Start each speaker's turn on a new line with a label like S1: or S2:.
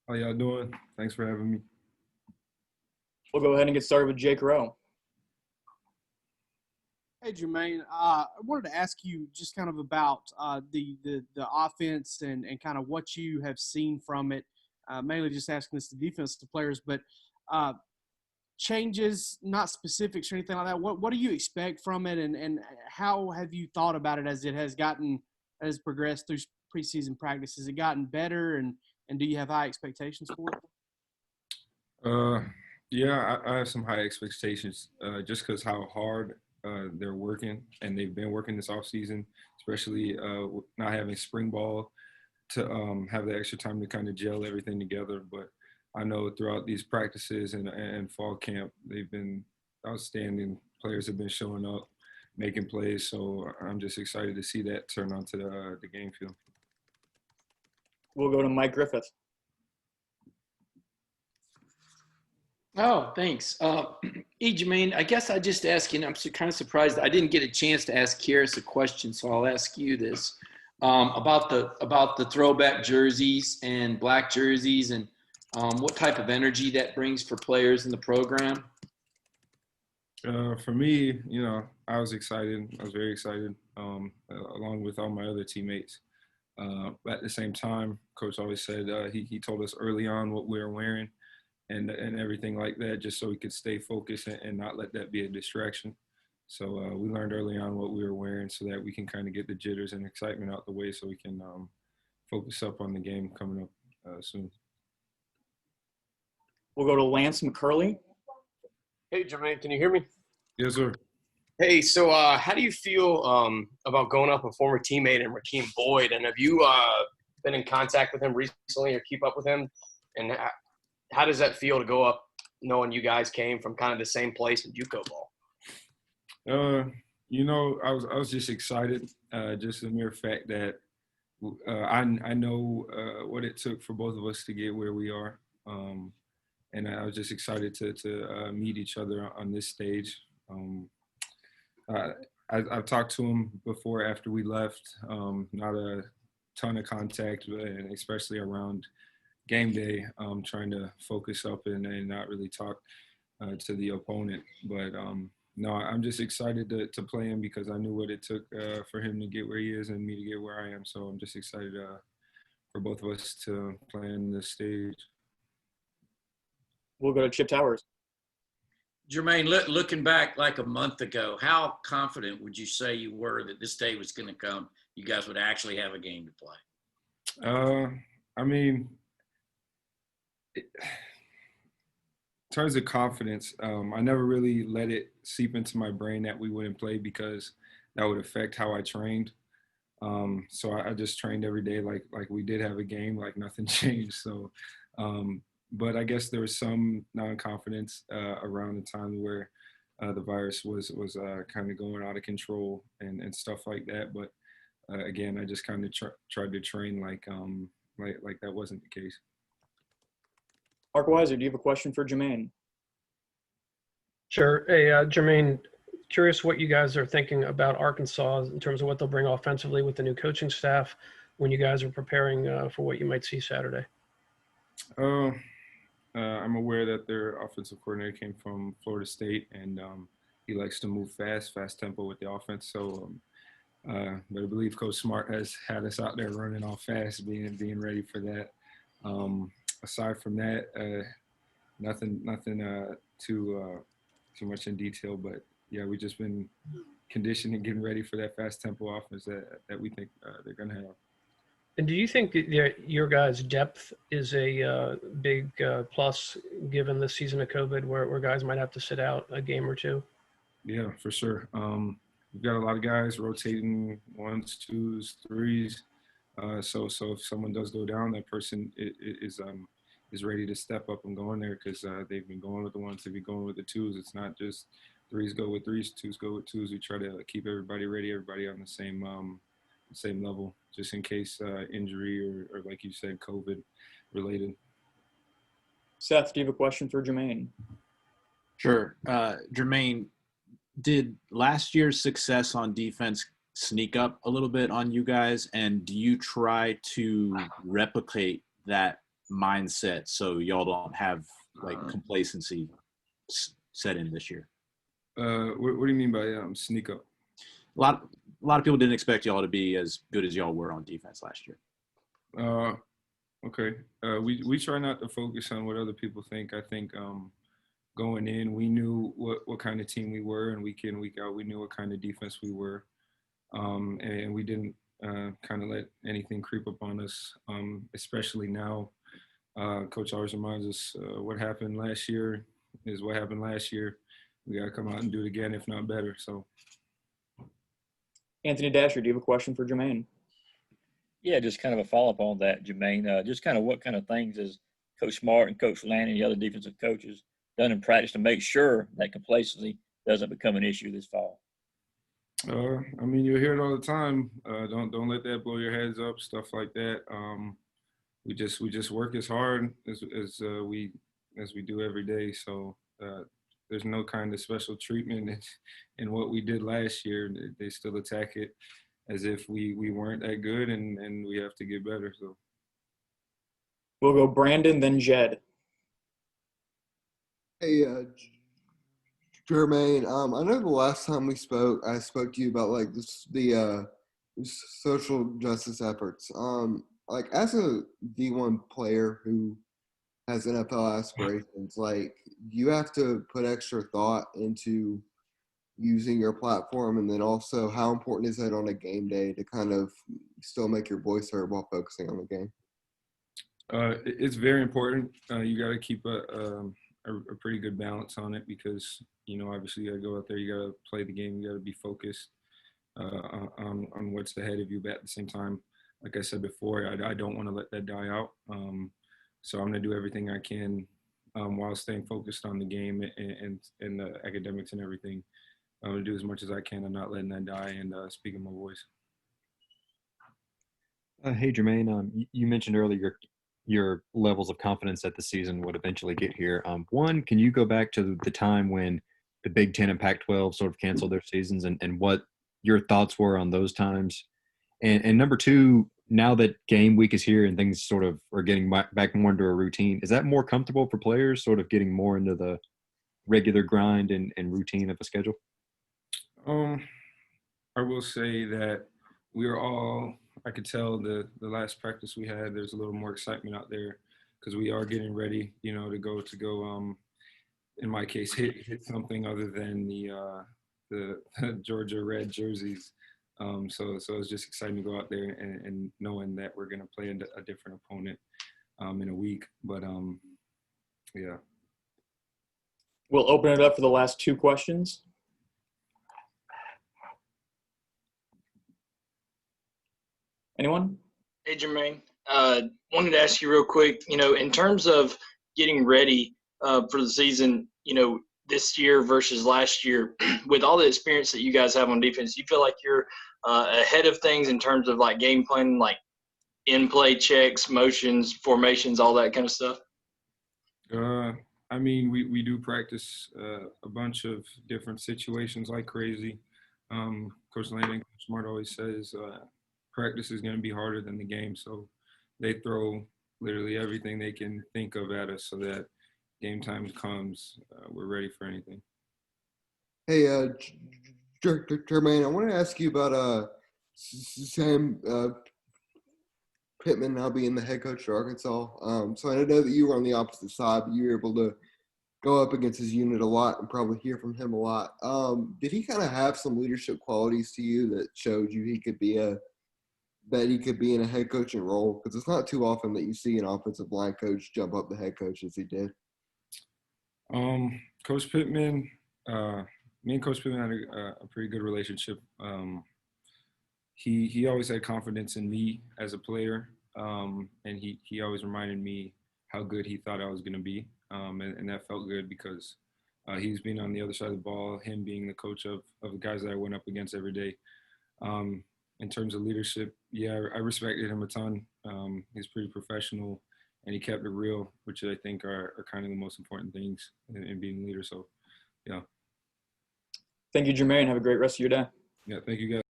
S1: How y'all doing? Thanks for having me.
S2: We'll go ahead and get started with Jake Rowe.
S3: Hey, Jermaine, I wanted to ask you just kind of about the offense and kind of what you have seen from it. Mainly just asking this to defensive players, but changes, not specifics or anything like that. What do you expect from it, and how have you thought about it as it has progressed through preseason practice? Has it gotten better, and do you have high expectations for it?
S1: Yeah, I have some high expectations just because how hard they're working, and they've been working this off season, especially not having spring ball to have the extra time to kind of gel everything together. But I know throughout these practices and fall camp, they've been outstanding. Players have been showing up, making plays. So I'm just excited to see that turn onto the game field.
S2: We'll go to Mike Griffith.
S4: Oh, thanks. Jermaine, I guess I just ask you, and I'm kind of surprised I didn't get a chance to ask Kyrus a question, so I'll ask you this about the throwback jerseys and black jerseys, and what type of energy that brings for players in the program.
S1: For me, I was excited. I was very excited, along with all my other teammates. But at the same time, Coach always said he told us early on what we were wearing and everything like that, just so we could stay focused and not let that be a distraction. So we learned early on what we were wearing so that we can kind of get the jitters and excitement out the way so we can focus up on the game coming up soon.
S2: We'll go to Lance McCurley.
S5: Hey, Jermaine, can you hear me?
S1: Yes, sir.
S5: Hey, so how do you feel about going up a former teammate and Raheem Boyd? And have you been in contact with him recently or keep up with him? And how does that feel to go up knowing you guys came from kind of the same place in JUCO ball?
S1: I was just excited, just the mere fact that I know what it took for both of us to get where we are. And I was just excited to meet each other on this stage. I've talked to him before after we left, not a ton of contact, and especially around game day, trying to focus up and not really talk to the opponent. But no, I'm just excited to play him because I knew what it took for him to get where he is and me to get where I am. So I'm just excited for both of us to play on this stage.
S2: We'll go to Chip Towers.
S6: Jermaine, looking back like a month ago, how confident would you say you were that this day was going to come? You guys would actually have a game to play?
S1: In terms of confidence, I never really let it seep into my brain that we wouldn't play because that would affect how I trained. So I just trained every day like we did have a game, like nothing changed. So, but I guess there was some non-confidence around the time where the virus was kind of going out of control and stuff like that. But again, I just kind of tried to train like that wasn't the case.
S2: Mark Weiser, do you have a question for Jermaine?
S7: Sure. Hey, Jermaine, curious what you guys are thinking about Arkansas in terms of what they'll bring offensively with the new coaching staff when you guys are preparing for what you might see Saturday.
S1: I'm aware that their offensive coordinator came from Florida State, and he likes to move fast tempo with the offense. So, but I believe Coach Smart has had us out there running all fast, being ready for that. Aside from that, nothing too much in detail. But yeah, we've just been conditioning, getting ready for that fast tempo offense that we think they're going to have.
S7: And do you think that your guys' depth is a big plus given the season of COVID where guys might have to sit out a game or two?
S1: Yeah, for sure. We've got a lot of guys rotating ones, twos, threes. So if someone does go down, that person is ready to step up and go in there because they've been going with the ones, they've been going with the twos. It's not just threes go with threes, twos go with twos. We try to keep everybody ready, everybody on the same level, just in case injury or like you said, COVID related.
S2: Seth, do you have a question for Jermaine?
S8: Sure. Jermaine, did last year's success on defense sneak up a little bit on you guys? And do you try to replicate that mindset so y'all don't have like complacency set in this year?
S1: What do you mean by sneak up?
S8: A lot of people didn't expect y'all to be as good as y'all were on defense last year.
S1: Okay. We try not to focus on what other people think. I think going in, we knew what kind of team we were, and week in, week out, we knew what kind of defense we were, and we didn't kind of let anything creep up on us, especially now. Coach always reminds us what happened last year is what happened last year. We got to come out and do it again, if not better. So,
S2: Anthony Dasher, do you have a question for Jermaine?
S9: Yeah, just kind of a follow-up on that, Jermaine. Just kind of what kind of things has Coach Smart and Coach Lanning and the other defensive coaches done in practice to make sure that complacency doesn't become an issue this fall?
S1: I mean, you'll hear it all the time. Don't let that blow your heads up, stuff like that. We just work as hard as we do every day. So there's no kind of special treatment in what we did last year. They still attack it as if we weren't that good, and we have to get better. So
S2: We'll go Brandon, then Jed.
S10: Hey, Jermaine, I know the last time we spoke, I spoke to you about like the social justice efforts. Like as a D1 player who has NFL aspirations, like you have to put extra thought into using your platform, and then also how important is that on a game day to kind of still make your voice heard while focusing on the game?
S1: It's very important. You got to keep a pretty good balance on it because, obviously you got to go out there, you got to play the game, you got to be focused on what's ahead of you. But at the same time, like I said before, I don't want to let that die out. So I'm going to do everything I can while staying focused on the game and the academics and everything. I'm going to do as much as I can and not letting that die and speaking my voice.
S11: Hey, Jermaine, you mentioned earlier your levels of confidence that the season would eventually get here. One, can you go back to the time when the Big Ten and Pac-12 sort of canceled their seasons and what your thoughts were on those times? And number two, now that game week is here and things sort of are getting back more into a routine, is that more comfortable for players sort of getting more into the regular grind and routine of a schedule?
S1: I will say that we are all, I could tell the last practice we had, there's a little more excitement out there because we are getting ready, to go in my case, hit something other than the Georgia red jerseys. So it's just exciting to go out there and knowing that we're going to play a different opponent in a week. But yeah.
S2: We'll open it up for the last two questions. Anyone?
S12: Hey, Jermaine. Wanted to ask you real quick, in terms of getting ready for the season, this year versus last year, with all the experience that you guys have on defense, you feel like you're ahead of things in terms of like game planning, like in-play checks, motions, formations, all that kind of stuff?
S1: I mean, we do practice a bunch of different situations like crazy. Coach Landon, Coach Smart always says practice is going to be harder than the game. So they throw literally everything they can think of at us so that game time comes, we're ready for anything.
S10: Hey, Jermaine, I want to ask you about Sam Pittman now being the head coach of Arkansas. So I know that you were on the opposite side, but you were able to go up against his unit a lot and probably hear from him a lot. Did he kind of have some leadership qualities to you that showed you he could be in a head coaching role? Because it's not too often that you see an offensive line coach jump up the head coach as he did.
S1: Coach Pittman, me and Coach Pittman had a pretty good relationship. He always had confidence in me as a player, and he always reminded me how good he thought I was going to be, and that felt good because he's been on the other side of the ball, him being the coach of the guys that I went up against every day. In terms of leadership, yeah, I respected him a ton. He's pretty professional, and he kept it real, which I think are kind of the most important things in being a leader. So, yeah.
S2: Thank you, Jermaine. Have a great rest of your day.
S1: Yeah, thank you, guys.